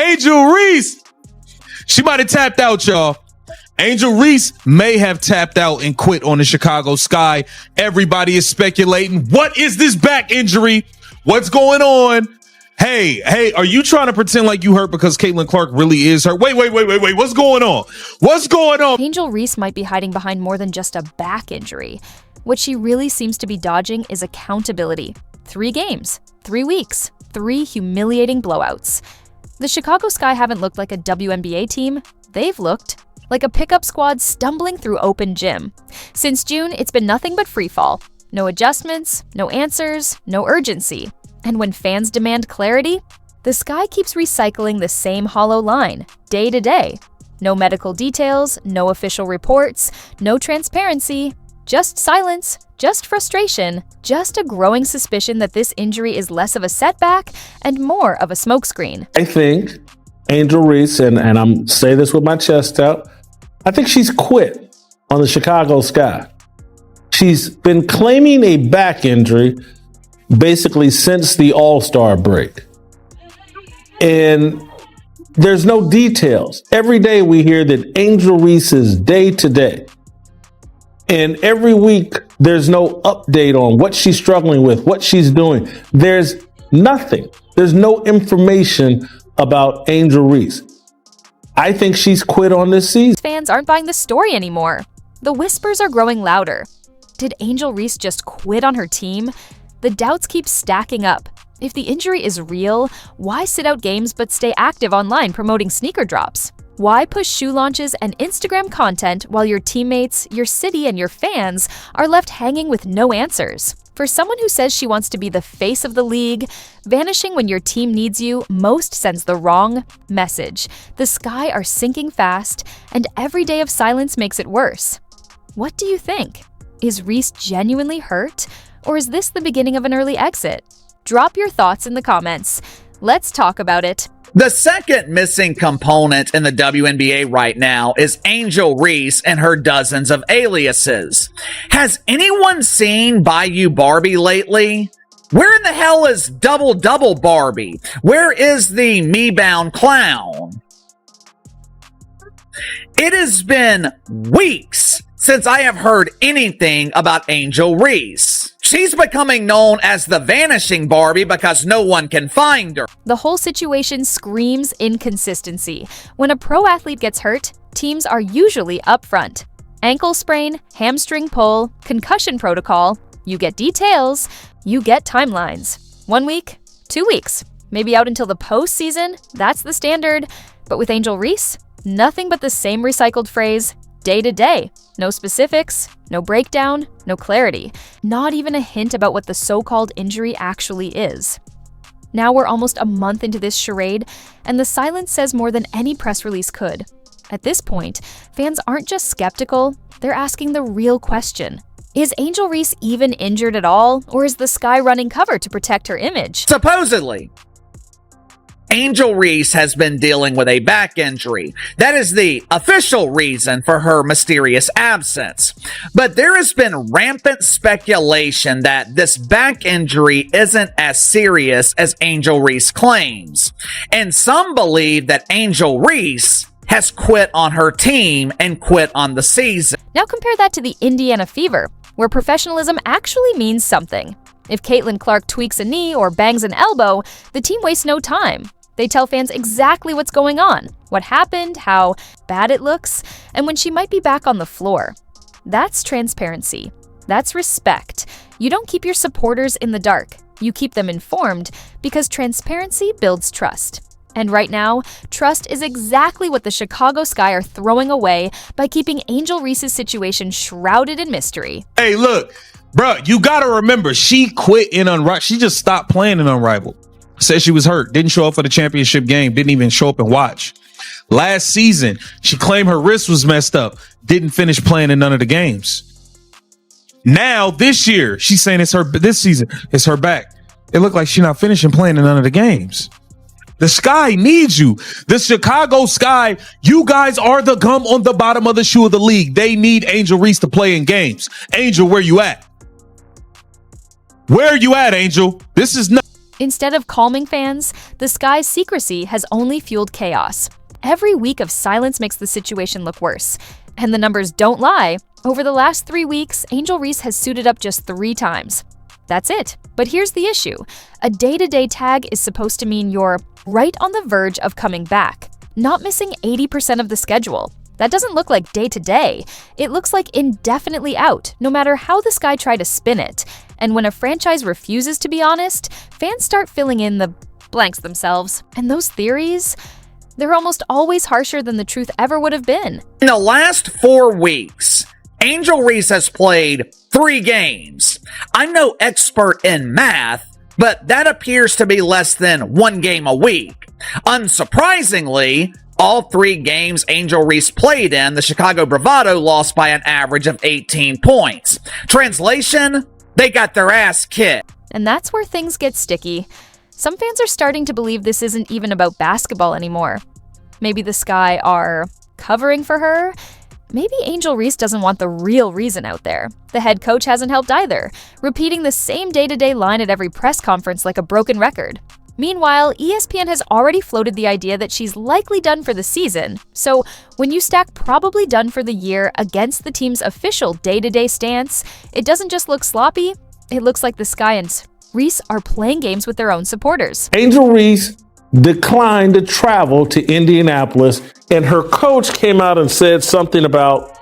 Angel Reese. She might have tapped out, y'all. Angel Reese may have tapped out and quit on the Chicago Sky. Everybody is speculating. What is this back injury? What's going on? Hey, are you trying to pretend like you hurt because Caitlin Clark really is hurt? Wait. What's going on? What's going on? Angel Reese might be hiding behind more than just a back injury. What she really seems to be dodging is accountability. 3 games, 3 weeks, 3 humiliating blowouts. The Chicago Sky haven't looked like a WNBA team. They've looked like a pickup squad stumbling through open gym. Since June, it's been nothing but freefall. No adjustments, no answers, no urgency. And when fans demand clarity, the Sky keeps recycling the same hollow line, day to day. No medical details, no official reports, no transparency, just silence, just frustration, just a growing suspicion that this injury is less of a setback and more of a smokescreen. I think Angel Reese, and I'm say this with my chest out, I think she's quit on the Chicago Sky. She's been claiming a back injury basically since the All-Star break. And there's no details. Every day we hear that Angel Reese is day to day. And every week there's no update on what she's struggling with, what she's doing. There's nothing. There's no information about Angel Reese. I think she's quit on this season. Fans aren't buying the story anymore. The whispers are growing louder. Did Angel Reese just quit on her team? The doubts keep stacking up. If the injury is real, why sit out games but stay active online promoting sneaker drops? Why push shoe launches and Instagram content while your teammates, your city, and your fans are left hanging with no answers? For someone who says she wants to be the face of the league, vanishing when your team needs you most sends the wrong message. The Sky are sinking fast, and every day of silence makes it worse. What do you think? Is Reese genuinely hurt, or is this the beginning of an early exit? Drop your thoughts in the comments. Let's talk about it. The second missing component in the WNBA right now is Angel Reese and her dozens of aliases. Has anyone seen Bayou Barbie lately? Where in the hell is Double Double Barbie? Where is the Me-Bound Clown? It has been weeks since I have heard anything about Angel Reese. She's becoming known as the Vanishing Barbie because no one can find her. The whole situation screams inconsistency. When a pro athlete gets hurt, teams are usually upfront. Ankle sprain, hamstring pull, concussion protocol. You get details, you get timelines. 1 week, 2 weeks, maybe out until the postseason. That's the standard. But with Angel Reese, nothing but the same recycled phrase, day to day. No specifics, no breakdown, no clarity. Not even a hint about what the so-called injury actually is. Now we're almost a month into this charade, and the silence says more than any press release could. At this point, fans aren't just skeptical, they're asking the real question. Is Angel Reese even injured at all, or is the Sky running cover to protect her image? Supposedly, Angel Reese has been dealing with a back injury. That is the official reason for her mysterious absence. But there has been rampant speculation that this back injury isn't as serious as Angel Reese claims. And some believe that Angel Reese has quit on her team and quit on the season. Now compare that to the Indiana Fever, where professionalism actually means something. If Caitlin Clark tweaks a knee or bangs an elbow, the team wastes no time. They tell fans exactly what's going on, what happened, how bad it looks, and when she might be back on the floor. That's transparency. That's respect. You don't keep your supporters in the dark. You keep them informed because transparency builds trust. And right now, trust is exactly what the Chicago Sky are throwing away by keeping Angel Reese's situation shrouded in mystery. Hey, look, bro, you got to remember, she quit in Unrivaled. She just stopped playing in Unrivaled. Said she was hurt, didn't show up for the championship game, didn't even show up and watch. Last season, she claimed her wrist was messed up, didn't finish playing in none of the games. Now, this year, she's saying this season, it's her back. It looked like she's not finishing playing in none of the games. The Sky needs you. The Chicago Sky, you guys are the gum on the bottom of the shoe of the league. They need Angel Reese to play in games. Angel, where you at? Where you at, Angel? This is not Instead of calming fans, the Sky's secrecy has only fueled chaos. Every week of silence makes the situation look worse. And the numbers don't lie. Over the last 3 weeks, Angel Reese has suited up just 3 times. That's it. But here's the issue. A day-to-day tag is supposed to mean you're right on the verge of coming back, not missing 80% of the schedule. That doesn't look like day-to-day. It looks like indefinitely out, no matter how the Sky try to spin it. And when a franchise refuses to be honest, fans start filling in the blanks themselves. And those theories, they're almost always harsher than the truth ever would have been. In the last 4 weeks, Angel Reese has played 3 games. I'm no expert in math, but that appears to be less than 1 game a week. Unsurprisingly, all 3 games Angel Reese played in, the Chicago Bravado lost by an average of 18 points. Translation, they got their ass kicked. And that's where things get sticky. Some fans are starting to believe this isn't even about basketball anymore. Maybe the Sky are covering for her. Maybe Angel Reese doesn't want the real reason out there. The head coach hasn't helped either, repeating the same day-to-day line at every press conference like a broken record. Meanwhile, ESPN has already floated the idea that she's likely done for the season. So when you stack probably done for the year against the team's official day-to-day stance, it doesn't just look sloppy, it looks like the Sky and Reese are playing games with their own supporters. Angel Reese declined to travel to Indianapolis, and her coach came out and said something about,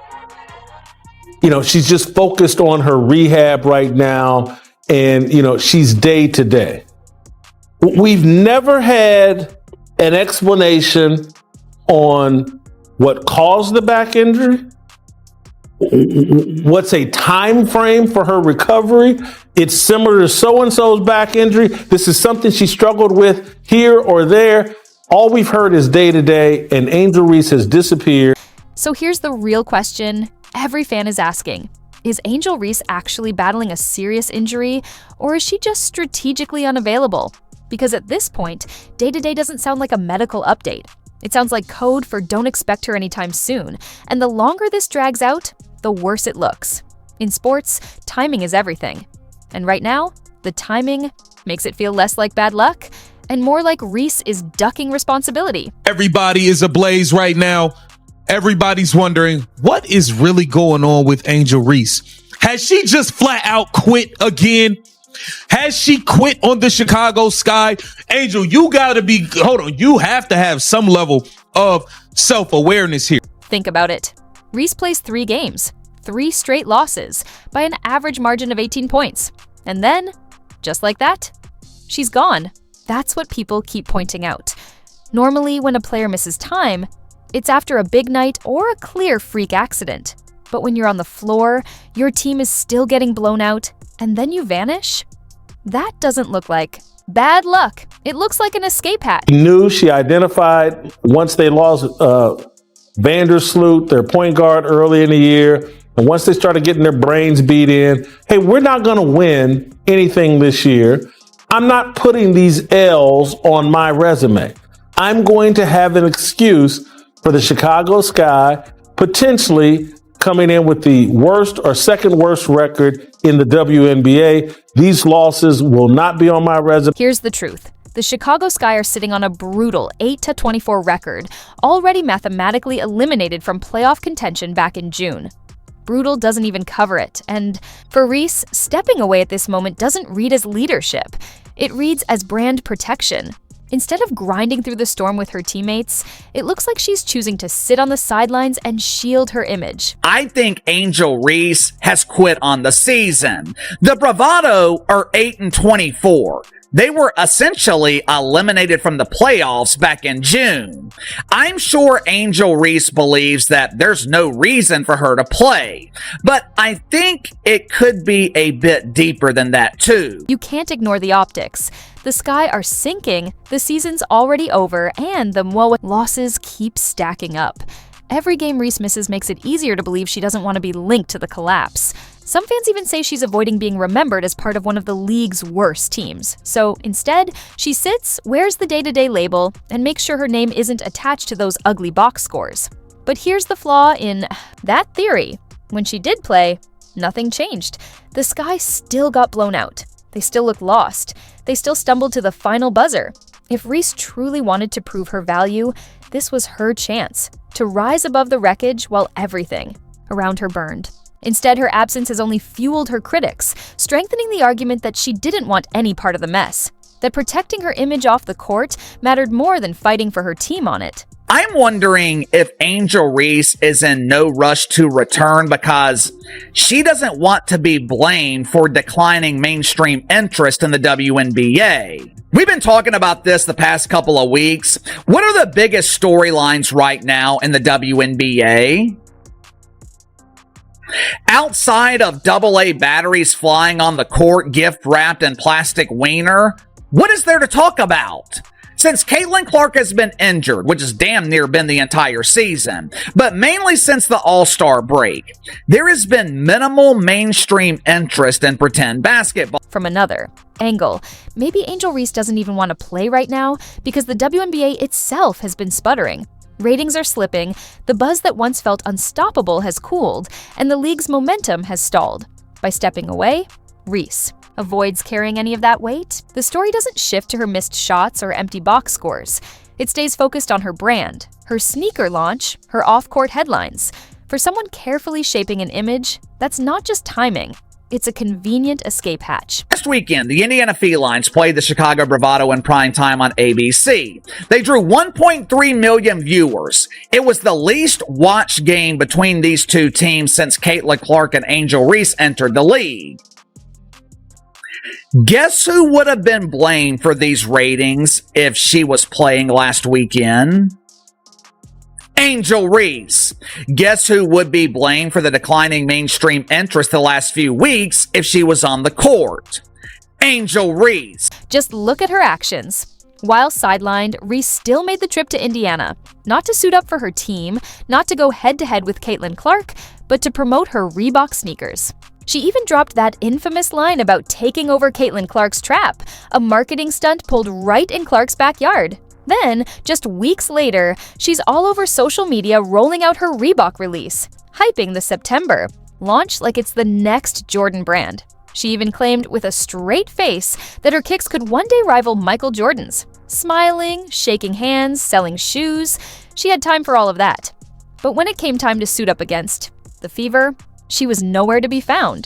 she's just focused on her rehab right now, and, she's day to day. We've never had an explanation on what caused the back injury, what's a time frame for her recovery. It's similar to so-and-so's back injury. This is something she struggled with here or there. All we've heard is day-to-day, and Angel Reese has disappeared. So here's the real question every fan is asking. Is Angel Reese actually battling a serious injury, or is she just strategically unavailable? Because at this point, day-to-day doesn't sound like a medical update. It sounds like code for don't expect her anytime soon. And the longer this drags out, the worse it looks. In sports, timing is everything. And right now, the timing makes it feel less like bad luck and more like Reese is ducking responsibility. Everybody is ablaze right now. Everybody's wondering, what is really going on with Angel Reese? Has she just flat out quit again? Has she quit on the Chicago Sky? Angel, you have to have some level of self-awareness here. Think about it. Reese plays 3 games, 3 straight losses by an average margin of 18 points. And then, just like that, she's gone. That's what people keep pointing out. Normally, when a player misses time, it's after a big night or a clear freak accident. But when you're on the floor, your team is still getting blown out, and then you vanish? That doesn't look like bad luck. It looks like an escape hatch. She identified once they lost Vandersloot, their point guard, early in the year, and once they started getting their brains beat in, hey, we're not going to win anything this year. I'm not putting these L's on my resume. I'm going to have an excuse for the Chicago Sky potentially coming in with the worst or second worst record in the WNBA. These losses will not be on my resume. Here's the truth. The Chicago Sky are sitting on a brutal 8-24 record, already mathematically eliminated from playoff contention back in June. Brutal doesn't even cover it, and for Reese, stepping away at this moment doesn't read as leadership. It reads as brand protection. Instead of grinding through the storm with her teammates, it looks like she's choosing to sit on the sidelines and shield her image. I think Angel Reese has quit on the season. The Bravado are 8-24. They were essentially eliminated from the playoffs back in June. I'm sure Angel Reese believes that there's no reason for her to play, but I think it could be a bit deeper than that too. You can't ignore the optics. The Sky are sinking, the season's already over, and the MWOA losses keep stacking up. Every game Reese misses makes it easier to believe she doesn't want to be linked to the collapse. Some fans even say she's avoiding being remembered as part of one of the league's worst teams. So instead, she sits, wears the day-to-day label, and makes sure her name isn't attached to those ugly box scores. But here's the flaw in that theory. When she did play, nothing changed. The Sky still got blown out. They still look lost. They still stumbled to the final buzzer. If Reese truly wanted to prove her value, this was her chance to rise above the wreckage while everything around her burned. Instead, her absence has only fueled her critics, strengthening the argument that she didn't want any part of the mess, that protecting her image off the court mattered more than fighting for her team on it. I'm wondering if Angel Reese is in no rush to return because she doesn't want to be blamed for declining mainstream interest in the WNBA. We've been talking about this the past couple of weeks. What are the biggest storylines right now in the WNBA? Outside of AA batteries flying on the court, gift wrapped in plastic wiener, what is there to talk about? Since Caitlin Clark has been injured, which has damn near been the entire season, but mainly since the All-Star break, there has been minimal mainstream interest in pretend basketball. From another angle, maybe Angel Reese doesn't even want to play right now because the WNBA itself has been sputtering. Ratings are slipping, the buzz that once felt unstoppable has cooled, and the league's momentum has stalled. By stepping away, Reese avoids carrying any of that weight. The story doesn't shift to her missed shots or empty box scores. It stays focused on her brand, her sneaker launch, her off-court headlines. For someone carefully shaping an image, that's not just timing. It's a convenient escape hatch. Last weekend, the Indiana Felines played the Chicago Bravado in prime time on ABC. They drew 1.3 million viewers. It was the least watched game between these two teams since Caitlin Clark and Angel Reese entered the league. Guess who would have been blamed for these ratings if she was playing last weekend? Angel Reese. Guess who would be blamed for the declining mainstream interest the last few weeks if she was on the court? Angel Reese. Just look at her actions. While sidelined, Reese still made the trip to Indiana, not to suit up for her team, not to go head-to-head with Caitlin Clark, but to promote her Reebok sneakers. She even dropped that infamous line about taking over Caitlin Clark's trap, a marketing stunt pulled right in Clark's backyard. Then, just weeks later, she's all over social media rolling out her Reebok release, hyping the September launch like it's the next Jordan brand. She even claimed with a straight face that her kicks could one day rival Michael Jordan's. Smiling, shaking hands, selling shoes, she had time for all of that. But when it came time to suit up against the Fever, she was nowhere to be found.